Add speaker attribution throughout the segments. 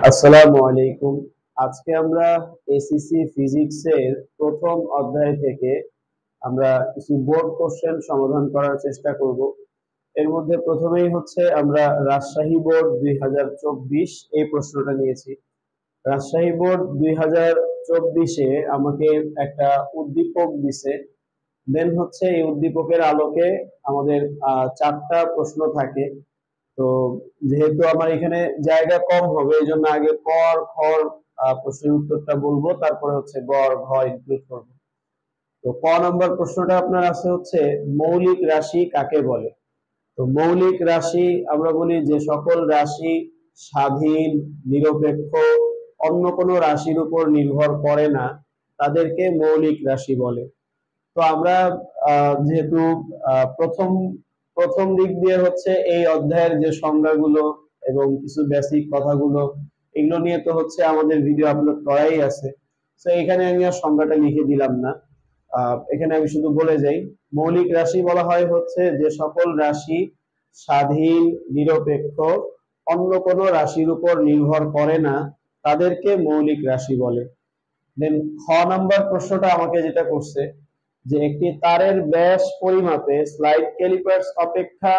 Speaker 1: আসসালামু আলাইকুম। আজকে আমরা এসিসি ফিজিক্সের প্রথম অধ্যায় থেকে আমরা কিছু বোর্ড কোশ্চেন সমাধান করার চেষ্টা করব। এর মধ্যে প্রথমেই হচ্ছে আমরা রাজশাহী বোর্ড 2024 এই প্রশ্নটা নিয়েছি। রাজশাহী বোর্ড 2024-এ আমাকে একটা উদ্দীপক দিছে। দেন হচ্ছে এই উদ্দীপকের আলোকে আমাদের চারটা প্রশ্ন থাকে। তো যেহেতু আমার এখানে জায়গা কম হবে, এই জন্য আগে কর খর প্রশ্নের উত্তরটা বলবো, তারপরে হচ্ছে গড় ঘ ইনক্লুড করবো। তো ক নম্বর প্রশ্নটা আপনার আছে হচ্ছে মৌলিক রাশি কাকে বলে। তো মৌলিক রাশি আমরা বলি যে সকল রাশি স্বাধীন, নিরপেক্ষ, অন্য কোনো রাশির উপর নির্ভর করে না, তাদেরকে মৌলিক রাশি বলে। তো আমরা যেহেতু প্রথম প্রথম দিক দিয়ে হচ্ছে এই অধ্যায়ের যে সংজ্ঞাগুলো এবং কিছু বেসিক কথাগুলো, এগুলো নিয়ে তো হচ্ছে আমাদের ভিডিও আপলোড করাই আছে। তো এখানে আমি আর সংজ্ঞাটা লিখে দিলাম না, এখানে আমি শুধু বলে যাই মৌলিক রাশি বলা হয় হচ্ছে যে সকল রাশি স্বাধীন, নিরপেক্ষ, অন্য কোনো রাশির উপর নির্ভর করে না, তাদেরকে মৌলিক রাশি বলে। দেন খ নাম্বার প্রশ্নটা আমাকে যেটা করছে যে একটি তারের ব্যাস পরিমাপে স্লাইড ক্যালিপার্স অপেক্ষা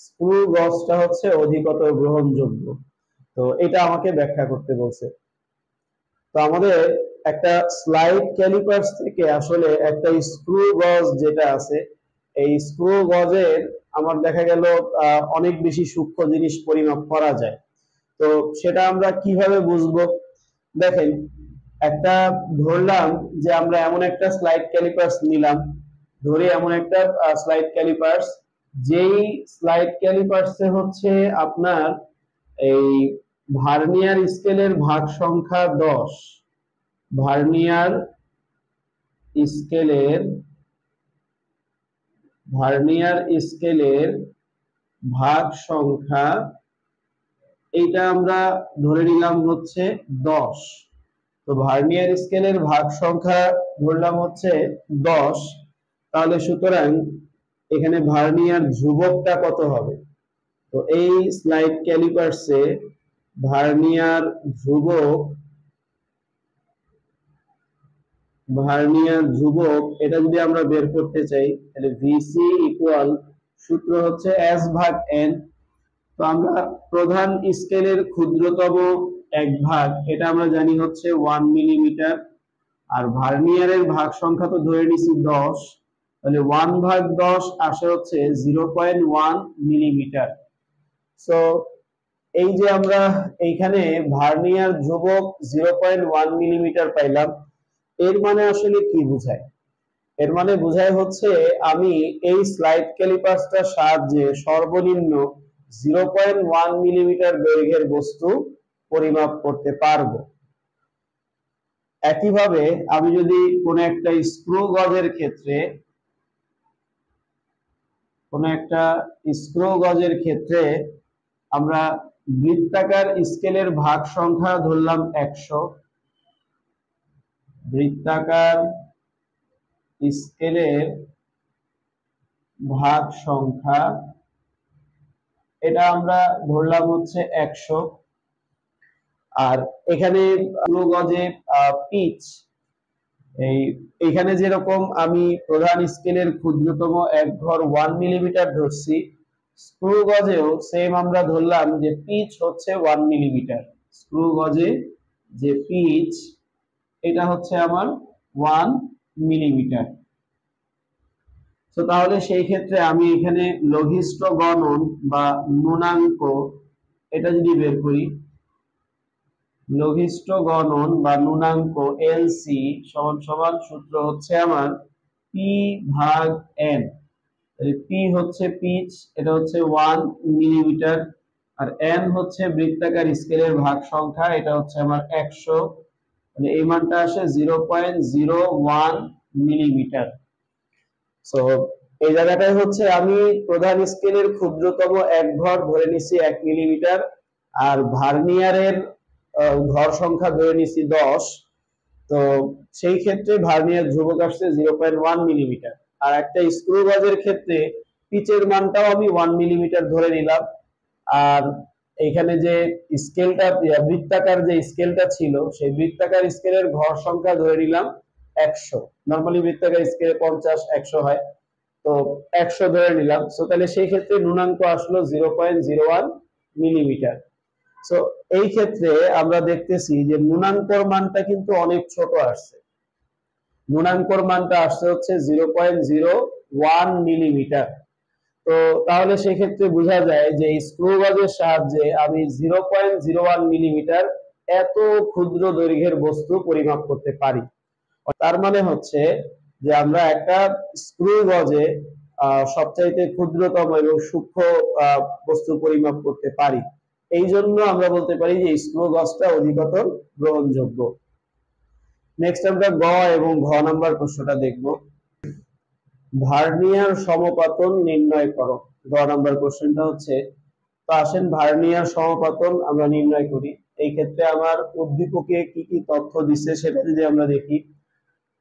Speaker 1: স্ক্রু গজটা হচ্ছে অধিকতর গ্রহণযোগ্য। তো এটা আমাকে ব্যাখ্যা করতে বলছে। তো আমাদের একটা স্লাইড ক্যালিপার্স থেকে আসলে একটা স্ক্রু গজ যেটা আছে, এই স্ক্রু গজের আমার দেখা গেল অনেক বেশি সূক্ষ্ম জিনিস পরিমাপ করা যায়। তো সেটা আমরা কিভাবে বুঝবো? দেখেন, একটা ধরলাম যে আমরা এমন একটা স্লাইড ক্যালিপার্স নিলাম, ধরে এমন একটা স্লাইড ক্যালিপার্স, যেই স্লাইড ক্যালিপার্সে হচ্ছে আপনার এই ভার্নিয়ার স্কেলের ভাগ সংখ্যা 10, ভার্নিয়ার স্কেলের ভাগ সংখ্যা এইটা আমরা ধরে নিলাম হচ্ছে 10। তো ভার্নিয়ার স্কেলের ভাগ সংখ্যা ধরলাম হচ্ছে 10, তাহলে সুতরাং এখানে ভার্নিয়ার ধ্রুবকটা কত হবে? তো এই স্লাইড ক্যালিপার্সে ভার্নিয়ার ধ্রুবক এটা যদি আমরা বের করতে চাই, তাহলে ভিসি ইকুয়াল সূত্র হচ্ছে এস ভাগ এন। তো আমরা প্রধান স্কেলের ক্ষুদ্রতম এক ভাগ এটা আমরা জানি হচ্ছে 1 মিলিমিটার, আর ভার্নিয়ারের ভাগ সংখ্যা তো ধরে নিছি 10, তাহলে 1/10 আসে হচ্ছে 0.1 মিলিমিটার। সো এই যে আমরা এইখানে ভার্নিয়ার ধ্রুবক 0.1 মিলিমিটার পাইলাম, এর মানে আসলে কি বোঝায়? এর মানে বোঝায় হচ্ছে আমি এই স্লাইড ক্যালিপার্সটার সাহায্যে সর্বনিম্ন 0.1 মিলিমিটার দৈর্ঘ্যের বস্তু পরিমাপ করতে পারবো। একইভাবে আমি যদি কোনো একটা স্ক্রু গজের ক্ষেত্রে আমরা বৃত্তাকার স্কেলের ভাগ সংখ্যা ধরলাম 100, বৃত্তাকার স্কেলের ভাগ সংখ্যা এটা আমরা ধরলাম হচ্ছে 100। আর এখানে গজে পিচ, এইখানে যেরকম আমি প্রধান স্কেলের ক্ষুদ্রতম এক ঘর 1 মিলিমিটার ধরছি, স্ক্রু গজেও সেম আমরা ধরলাম যে পিচ হচ্ছে 1 মিলিমিটার। স্ক্রু গজে যে পিচ এটা হচ্ছে আমার 1 মিলিমিটার। তো তাহলে সেই ক্ষেত্রে আমি এখানে লঘিষ্ঠ গণন বা ন্যূনাঙ্ক এটা যদি বের করি, লঘিষ্ঠ গণন বা ন্যূনাঙ্ক এলসি সমান সমান সূত্র হচ্ছে আমার পি ভাগ এন। পি হচ্ছে পিচ, এটা হচ্ছে 1 মিলিমিটার, আর এন হচ্ছে বৃত্তাকার স্কেলের ভাগ সংখ্যা, এটা হচ্ছে আমার 100, মানে এই মানটা আসে 0.01 মিলিমিটার। সো এই জায়গাটায় হচ্ছে আমি প্রধান স্কেলের ক্ষুদ্রতম এক ঘর ধরে নিছি 1 মিলিমিটার, আর ভার্নিয়ারের ঘর সংখ্যা ধরে নিছি 10। তো সেই ক্ষেত্রে ভার্নিয়ার ধ্রুবক আসছে 0.1 মিলিমিটার। আর একটা স্ক্রু গজের ক্ষেত্রে পিচের মানটাও আমি 1 মিলিমিটার ধরে নিলাম, আর এইখানে যে স্কেলটা, বৃত্তাকার যে স্কেলটা ছিল, সেই বৃত্তাকার স্কেলের ঘর সংখ্যা ধরে নিলাম 100। নরমালি বৃত্তাকার স্কেলে 50 100 হয়, তো 100 ধরে নিলাম। সো তাহলে সেই ক্ষেত্রে ন্যূনাঙ্ক আসলো 0.01 মিলিমিটার। সো এই ক্ষেত্রে আমরা দেখতেছি যে ন্যূনাঙ্কর মানটা কিন্তু অনেক ছোট আসছে। ন্যূনাঙ্কর মানটা আসছে হচ্ছে 0.01 মিলিমিটার। তো তাহলে সেক্ষেত্রে বোঝা যায় যে স্ক্রু গজের সাহায্যে আমি 0.01 মিলিমিটার এত ক্ষুদ্র দৈর্ঘ্যের বস্তু পরিমাপ করতে পারি। তার মানে হচ্ছে যে আমরা একটা স্ক্রু গজে সবচাইতে ক্ষুদ্রতম এবং সূক্ষ্ম বস্তু পরিমাপ করতে পারি। এই জন্য আমরা বলতে পারি যে স্ক্রু গজটা অধিকতর গ্রহণযোগ্য। নেক্সট আমরা গ এবং ঘ নাম্বার প্রশ্নটা দেখব। ভার্নিয়ার সমপাতন নির্ণয় করো। গ নাম্বার কোশ্চেনটা হচ্ছে, তো আসেন ভার্নিয়ার সমপাতন আমরা নির্ণয় করি। এই ক্ষেত্রে আমার উদ্দীপকে কি কি তথ্য দিচ্ছে সেটা যদি আমরা দেখি।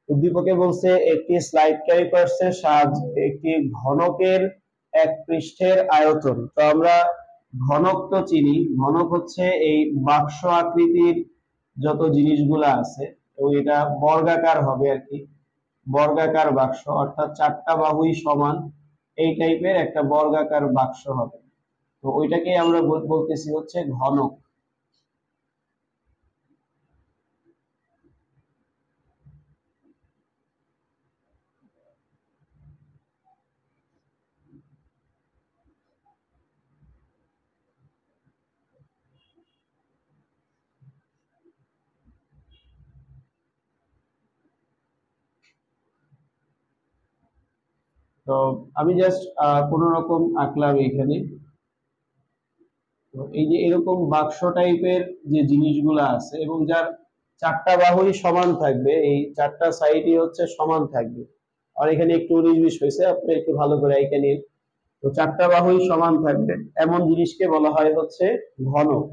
Speaker 1: উদ্দীপকে বলছে একটি স্লাইড ক্যালিপার্সের সাহায্যে একটি ঘনকের এক পৃষ্ঠের আয়তন। তো আমরা ঘনক তো চিনি, ঘনক হচ্ছে এই বাক্স আকৃতির যত জিনিসগুলো আছে, এবং এটা বর্গাকার হবে আর কি, বর্গাকার বাক্স, অর্থাৎ চারটা বাহুই সমান এই টাইপের একটা বর্গাকার বাক্স হবে। তো ওইটাকে আমরা বলতেছি হচ্ছে ঘনক। তো আমি জাস্ট কোন রকম আঁকলাম এখানে। তো এই যে এরকম বাক্স টাইপের যে জিনিসগুলো আছে এবং যার চারটা বাহুই সমান থাকবে, এই চারটা সাইডই হচ্ছে সমান থাকবে। আর এখানে একটু 19-20 হয়েছে, আপনি একটু ভালো করে আইকা নিন। তো চারটা বাহুই সমান থাকবে এমন জিনিসকে বলা হয় হচ্ছে ঘনক।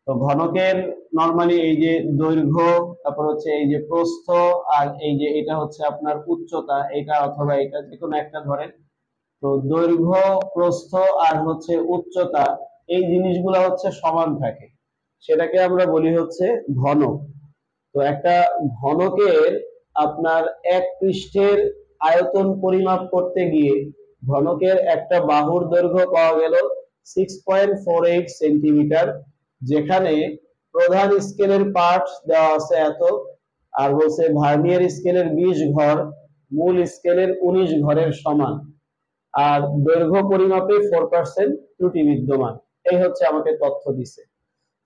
Speaker 1: তো ঘনকের নরমালি এই যে দৈর্ঘ্য, তারপর হচ্ছে এই যে প্রস্থ, আর এই যে এটা হচ্ছে আপনার উচ্চতা, এটা অথবা এটা যে কোনো একটা ধরেন। তো দৈর্ঘ্য, প্রস্থ আর হচ্ছে উচ্চতা, এই জিনিসগুলো হচ্ছে সমান থাকে, সেটাকে আমরা বলি হচ্ছে ঘনক। তো একটা ঘনকের আপনার এক পৃষ্ঠের আয়তন পরিমাপ করতে গিয়ে ঘনকের একটা বাহুর দৈর্ঘ্য পাওয়া গেল 6.48 সেন্টিমিটার, যেখানে প্রধান স্কেলের পার্ট দেওয়া আছে এত, আর বলছে ভার্নিয়ার স্কেলের 20 ঘর মূল স্কেলের 19 ঘরের সমান, আর দৈর্ঘ্য পরিমাপে 4% ত্রুটি বিদ্যমান। এই হচ্ছে আমাকে তথ্য দিছে।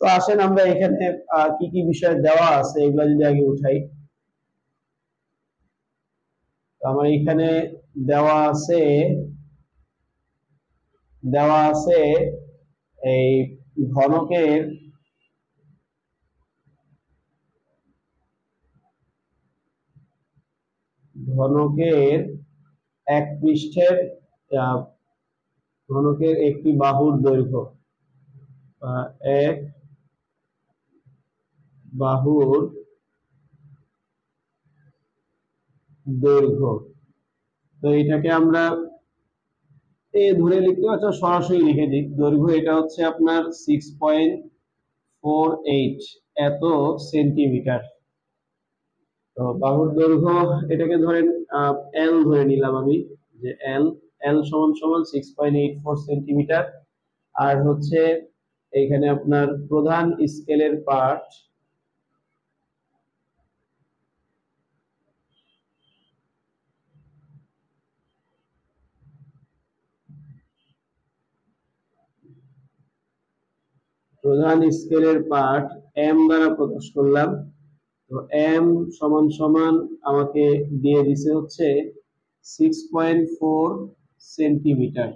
Speaker 1: তো আসেন আমরা এখানে কি কি বিষয় দেওয়া আছে এগুলা যদি আগে উঠাই। আমার এখানে দেওয়া আছে এই ঘনকের এক পৃষ্ঠের ঘনকের একটি বাহুর দৈর্ঘ্য, এক বাহুর দৈর্ঘ্য। তো এটাকে আমরা ধরে লিখতে, আচ্ছা সরাসরি লিখে দিই, দৈর্ঘ্য এটা হচ্ছে আপনার 6.48 এত সেন্টিমিটার। তো বাহুর দৈর্ঘ্য এটাকে ধরেন এল ধরে নিলাম আমি, যে এল এল সমান সমান 6.84 সেন্টিমিটার। আর হচ্ছে এইখানে আপনার প্রধান স্কেলের পার্ট, এম দ্বারা প্রকাশ করলাম। তো এম সমান সমান আমাকে দিয়ে দিছে হচ্ছে 6.4 সেন্টিমিটার।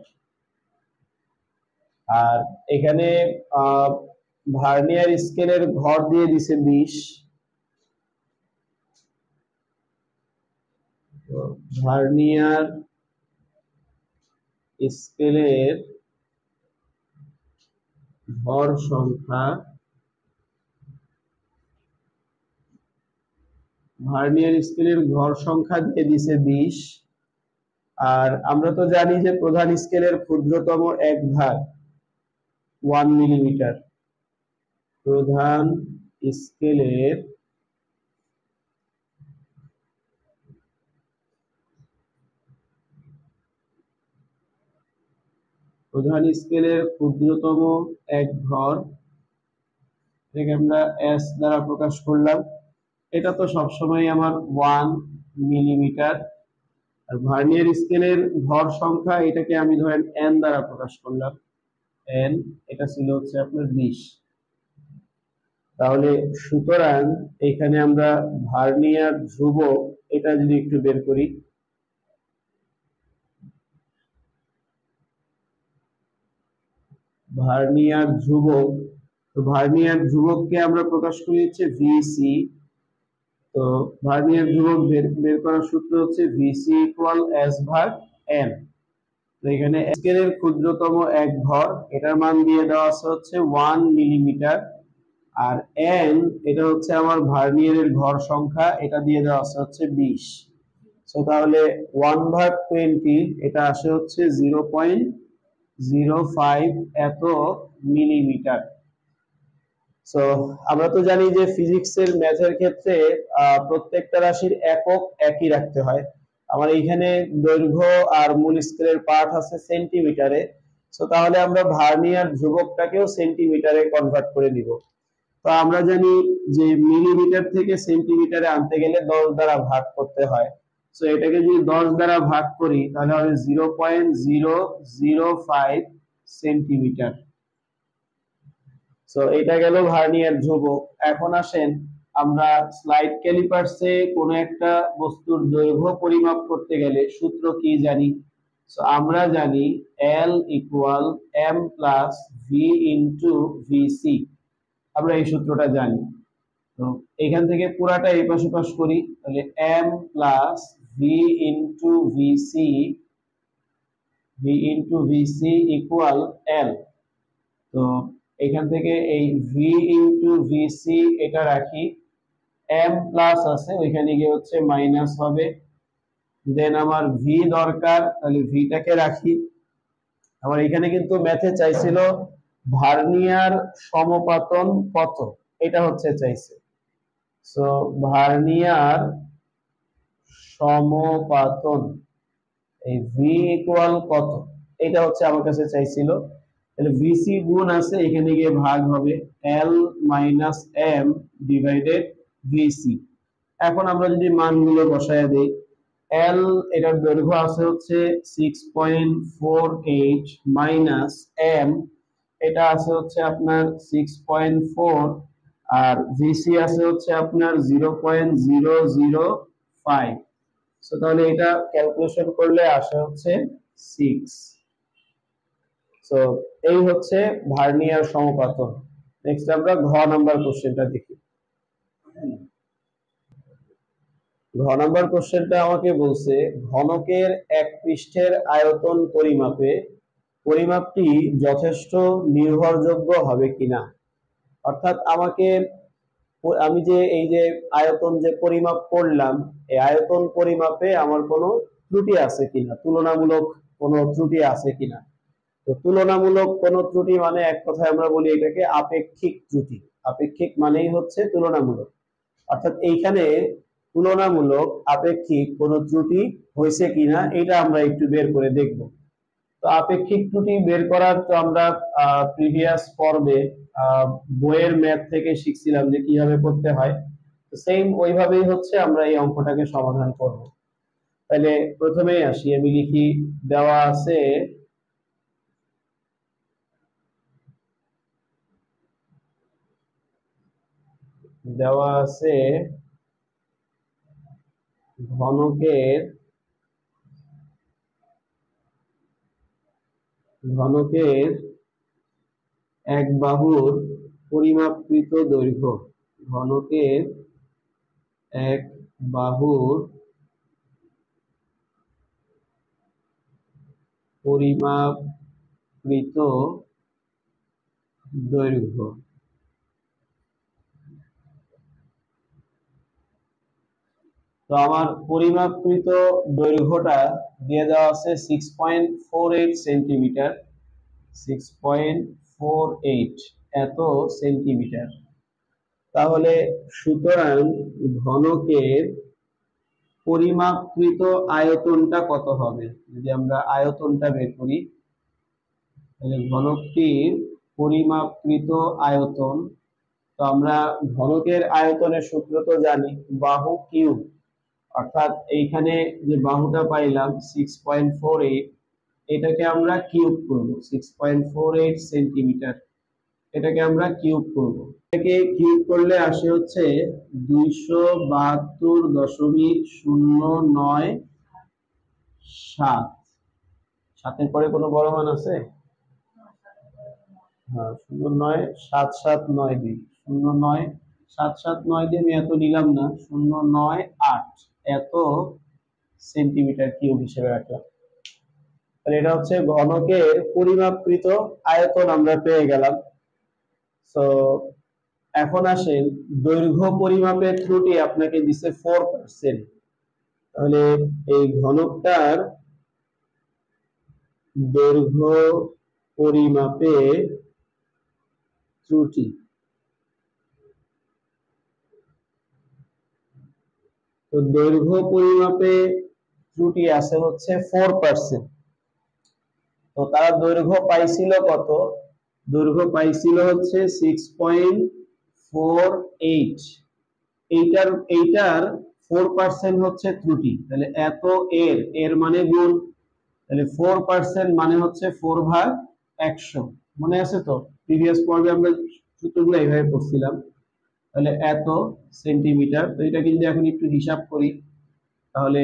Speaker 1: আর এখানে ভার্নিয়ার স্কেলের ঘর দিয়ে দিছে 20। ভার্নিয়ার স্কেলের ঘর সংখ্যা, দিয়ে দিছে 20। আর আমরা তো জানি যে প্রধান স্কেলের ক্ষুদ্রতম এক ভাগ 1 মিলিমিটার। প্রধান স্কেলের ক্ষুদ্রতম এক ভর, এটাকে আমরা এস দ্বারা প্রকাশ করলাম। এটা তো সবসময় আমার 1 মিলিমিটার। আর ভার্নিয়ার স্কেলের ভর সংখ্যা, এটাকে আমি ধরেন এন দ্বারা প্রকাশ করলাম, এন, এটা ছিল হচ্ছে আপনার 20। তাহলে সুতরাং এখানে আমরা ভার্নিয়ার ধ্রুবক, এটা যদি একটু বের করি, ভার্নিয়ার ধ্রুবক, তো ভার্নিয়ার ধ্রুবককে আমরা প্রকাশ করি হচ্ছে ভিসি। তো ভার্নিয়ার ধ্রুবক বের করার সূত্র হচ্ছে ভিসি ইকুয়াল এস ভাগ এন। তো এখানে স্কেলের ক্ষুদ্রতম এক ভর, এটার মান দিয়ে দেওয়া আছে হচ্ছে 1 মিলিমিটার। আর এন, এটা হচ্ছে আমার ভার্নিয়ারের ভর সংখ্যা, এটা দিয়ে দেওয়া আছে হচ্ছে 20। সো তাহলে 1/20, এটা আসে হচ্ছে 0.05 এত মিলিমিটার। সো আমরা তো জানি যে ফিজিক্সের ম্যাথের ক্ষেত্রে প্রত্যেকটা রাশির একক একই রাখতে হয়। আমার এইখানে দৈর্ঘ্য আর মূল স্কেলের পার্ট আছে সেন্টিমিটারে। সো তাহলে আমরা ভার্নিয়ার ধ্রুবকটাকেও সেন্টিমিটারে কনভার্ট করে দিব। তো আমরা জানি যে মিলিমিটার থেকে সেন্টিমিটারে আনতে গেলে 10 দ্বারা ভাগ করতে হয়। সো এটাকে যদি 10 দ্বারা ভাগ করি তাহলে হবে 0.005 সেন্টিমিটার। সো এটা গেল ভার্নিয়ার ধ্রুবক। এখন আসেন আমরা স্লাইড ক্যালিপার্সে কোনো একটা বস্তুর দৈর্ঘ্য পরিমাপ করতে গেলে সূত্র কি জানি? সো আমরা জানি L equal m plus V into VC. আমরা এই সূত্রটা জানি। তো এখান থেকে পুরাটা এই পাশে পাশ করি, তাহলে m plus V into VC equal L। তো এখান থেকে এই ভি ইন্টু ভিসি এটা রাখি, এম প্লাস আছে ওইখানে গিয়ে হচ্ছে মাইনাস হবে। দেন আমার ভি দরকার, তাহলে ভিটাকে রাখি। আমার এখানে কিন্তু ম্যাথে চাইছিল ভার্নিয়ার সমপাতন কত, এটা হচ্ছে চাইছে। সো ভার্নিয়ার সমপাতন, এই ভি ইকুয়াল কত, এটা হচ্ছে আমার কাছে চাইছিল। তাহলে ভিসি গুণ আছে, এখানে গিয়ে ভাগ হবে L minus M divided VC. এখন আমরা যদি মানগুলো বসায় দেই, এল এটার দৈর্ঘ্য আছে হচ্ছে 6.48 মাইনাস এম, এটা আছে হচ্ছে আপনার 6.4, আর ভিসি আছে হচ্ছে আপনার 0.005। সো তাহলে এটা ক্যালকুলেশন করলে আসে হচ্ছে 6। সো এই হচ্ছে ভার্নিয়ার সমপাতন। নেক্সট আমরা ঘ নাম্বার কোশ্চেনটা দেখি। ঘ নাম্বার কোশ্চেনটা আমাকে বলছে ঘনকের এক পৃষ্ঠের আয়তন পরিমাপে পরিমাপটি যথেষ্ট নির্ভরযোগ্য হবে কিনা। অর্থাৎ আমি যে এই যে আয়তন যে পরিমাপ করলাম, এই আয়তন পরিমাপে আমার কোনো ত্রুটি আছে কিনা, তুলনামূলক কোনো ত্রুটি আছে কিনা। তো তুলনামূলক কোনো ত্রুটি মানে এক কথায় আমরা বলি এটাকে আপেক্ষিক ত্রুটি। আপেক্ষিক মানেই হচ্ছে তুলনামূলক, অর্থাৎ এইখানে তুলনামূলক আপেক্ষিক কোনো ত্রুটি হয়েছে কিনা এটা আমরা একটু বের করে দেখব। তো আপেক্ষিক ত্রুটি বের করার তো আমরা প্রিভিয়াস পর্বে বইয়ের ম্যাথ থেকে শিখছিলাম যে কিভাবে করতে হয়। তো সেম ওইভাবেই হচ্ছে আমরা এই অঙ্কটাকে সমাধান করব। তাহলে প্রথমেই আসি, আমি লিখি দেওয়া আছে ঘনকের এক বাহুর পরিমাপকৃত দৈর্ঘ্য, ঘনকের এক বাহুর পরিমাপকৃত দৈর্ঘ্য। তো আমার পরিমাপকৃত দৈর্ঘ্যটা দিয়ে দেওয়া আছে 6.48 সেন্টিমিটার, 6.48 0.48 এত সেন্টিমিটার। তাহলে সুতরাং ঘনকের পরিমাপকৃত আয়তনটা কত হবে? যদি আমরা আয়তনটা বের করি, তাহলে ঘনকটির পরিমাপকৃত আয়তন, তো আমরা ঘনকের আয়তনের সূত্র তো জানি, বাহু কিউব, অর্থাৎ এইখানে যে বাহুটা পাইলাম 6.48, এটাকে আমরা কিউব করব, 6.48 সেন্টিমিটার, এটাকে আমরা কিউব করব। এটাকে কিউব করলে আসে হচ্ছে 272.097। সাতের পরে কোনো বড় মান আছে? হ্যাঁ, 0.9792, 0.9792 দিয়ে আমি এত নিলাম না, 0.98 এত সেন্টিমিটার কিউব হিসেবে রাখলাম। তাহলে এটা হচ্ছে ঘনকের পরিমাপকৃত আয়তন আমরা পেয়ে গেলাম। তো এখন আসেন, দৈর্ঘ্য পরিমাপের ত্রুটি আপনাকে দিছে 4%। তাহলে এই ঘনকটার দৈর্ঘ্য পরিমাপে ত্রুটি, তো দৈর্ঘ্য পরিমাপে ত্রুটি আছে হচ্ছে 4%। তো তারা দৈর্ঘ্য পাইছিল কত? দৈর্ঘ্য পাইছিল হচ্ছে 6.48। এইটার 4% হচ্ছে ত্রুটি, তাহলে এত এর মানে গুণ, তাহলে 4% মানে হচ্ছে 4/100। মনে আছে তো? প্রিভিয়াস পর্বে আমরা সূত্রগুলো এইভাবে পড়ছিলাম। তাহলে এত সেন্টিমিটার, তো এটা কিন্তু এখন একটু হিসাব করি, তাহলে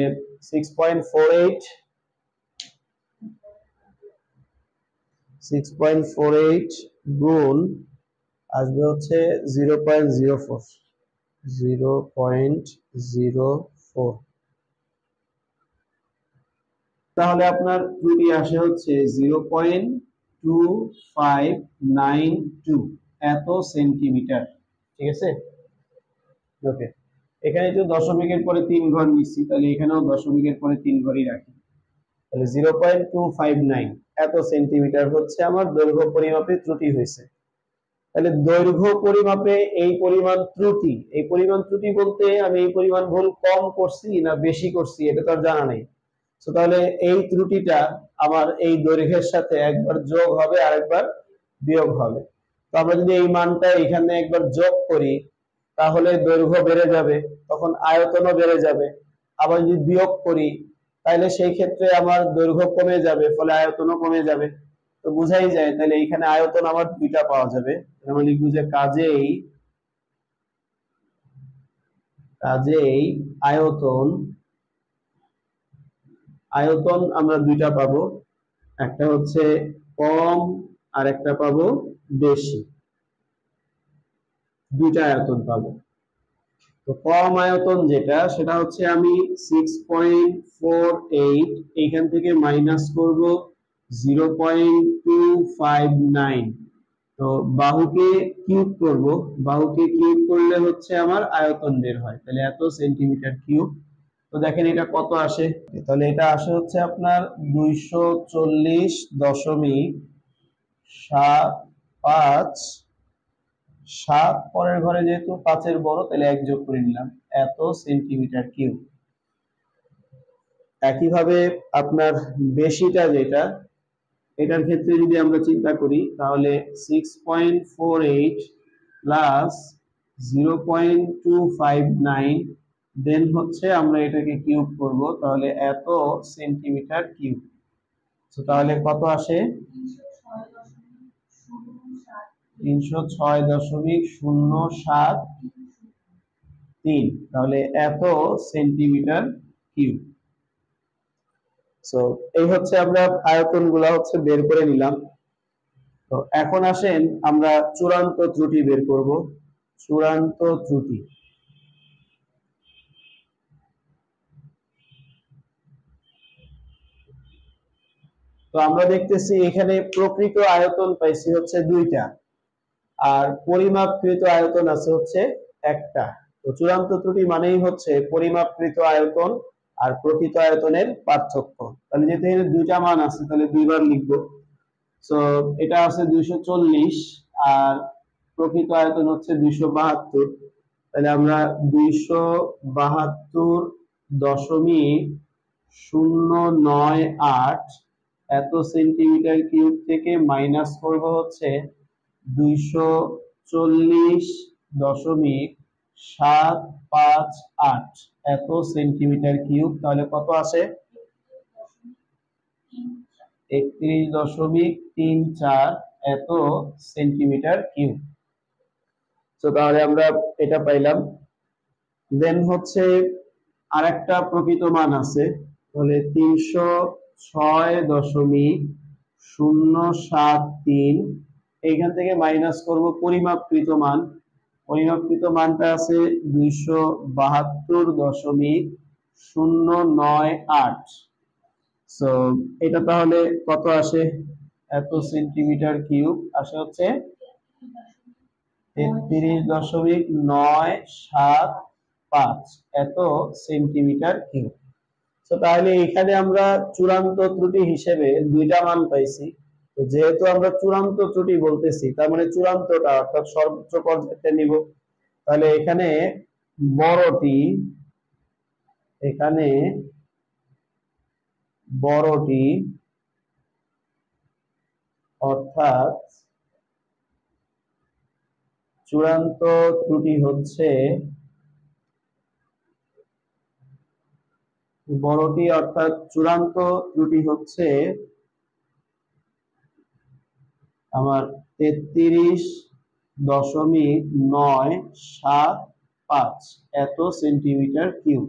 Speaker 1: 6.48 গুণ আসবে হচ্ছে 0.04, 0.04। তাহলে আপনার ত্রুটি আসে হচ্ছে 0.2592 এত সেন্টিমিটার। ঠিক আছে, ওকে। এখানে তো দশমিকের পরে 3 ঘর নিচ্ছি, তাহলে এখানেও দশমিকের পরে 3 ঘরই রাখি, তাহলে 0.259 এত সেন্টিমিটার হচ্ছে আমার দৈর্ঘ্য পরিমাপে ত্রুটি হয়েছে। তাহলে দৈর্ঘ্য পরিমাপে এই পরিমাণ ত্রুটি, এই পরিমাণ ত্রুটি বলতে আমি এই পরিমাণ ভুল কম করছি না বেশি করছি এটা তো আর জানা নেই। তো তাহলে এই ত্রুটিটা আমার এই দৈর্ঘ্যের সাথে একবার যোগ হবে আর একবার বিয়োগ হবে। তো আমরা যদি এই মানটা এখানে একবার যোগ করি তাহলে দৈর্ঘ্য বেড়ে যাবে, তখন আয়তনও বেড়ে যাবে। আবার যদি বিয়োগ করি তাহলে সেই ক্ষেত্রে আমার দৈর্ঘ্য কমে যাবে, ফলে আয়তনও কমে যাবে। তো বুঝাই যায়, তাহলে এখানে আয়তন আমার দুইটা পাওয়া যাবে। আমরা লিখব যে কাজেই আয়তন আমরা দুইটা পাবো, একটা হচ্ছে কম আর একটা পাবো বেশি, দুইটা আয়তন পাবো। তো কম আয়তন যেটা, সেটা হচ্ছে আমি 6.48 এইখান থেকে মাইনাস করব 0.259। তো বাহুকে কিউব করব, বাহুকে কিউব করলে হচ্ছে আমার আয়তন বের হয়, তাহলে এত সেন্টিমিটার কিউব। তো দেখেন এটা কত আসে, তাহলে এটা আসে হচ্ছে আপনার 240.75। 7 পরের ঘরে যেহেতু 5-এর বড়, তাহলে 1 যোগ করে নিলাম, এত সেন্টিমিটার কিউব। একইভাবে আপনার বেশিটা যেটা, এটার ক্ষেত্রে যদি আমরা চিন্তা করি তাহলে 6.48 প্লাস 0.259 দেন হচ্ছে আমরা এটাকে কিউব করব, তাহলে এত সেন্টিমিটার কিউব। তো তাহলে কত আসে? 306.073, তাহলে এত সেন্টিমিটার কিউব। সো এই হচ্ছে আমরা আয়তন গুলা হচ্ছে বের করে নিলাম। তো এখন আসেন আমরা চূড়ান্ত ত্রুটি বের করব, চূড়ান্ত ত্রুটি। তো আমরা দেখতেছি এখানে প্রকৃত আয়তন পাইছি হচ্ছে 2টা, আর পরিমাপকৃত আয়তন আছে হচ্ছে 1টা। তো চূড়ান্ত ত্রুটি মানেই হচ্ছে পরিমাপকৃত আয়তন আর প্রকৃত আয়তনের পার্থক্য। তাহলে যেহেতু এখানে 2টা মান আছে, তাহলে 2বার লিখবো। সো এটা আছে 240 আর প্রকৃত আয়তন হচ্ছে 272। তাহলে আমরা 272.098 এত সেন্টিমিটার কিউব থেকে মাইনাস করব হচ্ছে 240.758 এত সেন্টিমিটার কিউব। তাহলে কত আসে? 31.34 এত সেন্টিমিটার কিউব। তো তাহলে আমরা এটা পাইলাম। দেন হচ্ছে আরেকটা প্রকৃত মান আছে, তাহলে 306.073। এইখান থেকে মাইনাস করব পরিমাপকৃত মান। পরিমাপকৃত মানটা আছে 272.098। সো এটা তাহলে কত আসে? এত সেন্টিমিটার কিউব আসে হচ্ছে 33.975 এত সেন্টিমিটার কিউব। তো তাহলে এখানে আমরা চূড়ান্ত ত্রুটি হিসেবে দুইটা মান পাইছি। তো যেহেতু আমরা চূড়ান্ত ত্রুটি বলতেছি, তার মানে চূড়ান্তটা অর্থাৎ সর্বোচ্চ পর্যায়টা নিব। তাহলে এখানে বড়টি, এখানে বড়টি অর্থাৎ চূড়ান্ত ত্রুটি হচ্ছে, বড়টি অর্থাৎ চূড়ান্ত ত্রুটি হচ্ছে আমার 33.975 এত সেন্টিমিটার কিউব।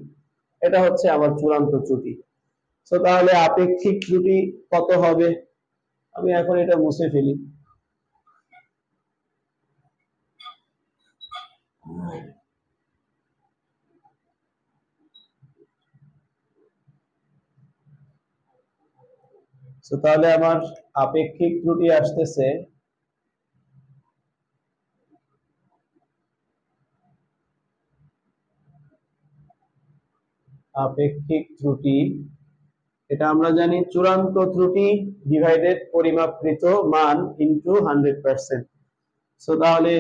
Speaker 1: এটা হচ্ছে আমার চূড়ান্ত ত্রুটি। তো তাহলে আপেক্ষিক ত্রুটি কত হবে? আমি এখন এটা মুছে ফেলি। তো তাহলে আমার আপেক্ষিক ত্রুটি আসতেছে আপেক্ষিক ত্রুটি, এটা আমরা জানি চূড়ান্ত ত্রুটি ডিভাইডেড পরিমাপকৃত মান ইনটু 100%। সো তাহলে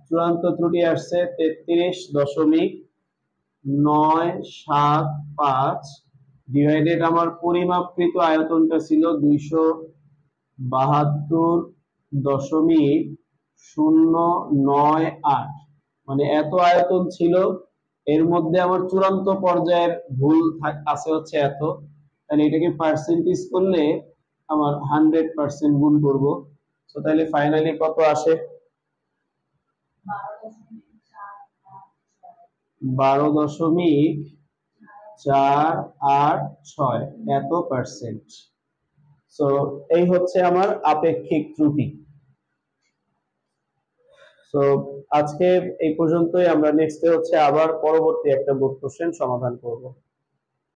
Speaker 1: চূড়ান্ত ত্রুটি আসছে 33.975 ডিভাইডেড আমার পরিমাপকৃত আয়তনটা ছিল 272.098, মানে এত আয়তন ছিল। এর মধ্যে আমার চূড়ান্ত পর্যায়ের ভুল আছে হচ্ছে এত। তাহলে এটাকে পার্সেন্টেজ করলে আমার 100% গুণ করব। তো তাহলে ফাইনালি কত আসে? 12.486 এত পার্সেন্ট। সো এই হচ্ছে আমার আপেক্ষিক ত্রুটি। সো আজকে এই পর্যন্তই। আমরা নেক্সটে হচ্ছে আবার পরবর্তী একটা বোর্ড কোশ্চেন সমাধান করব।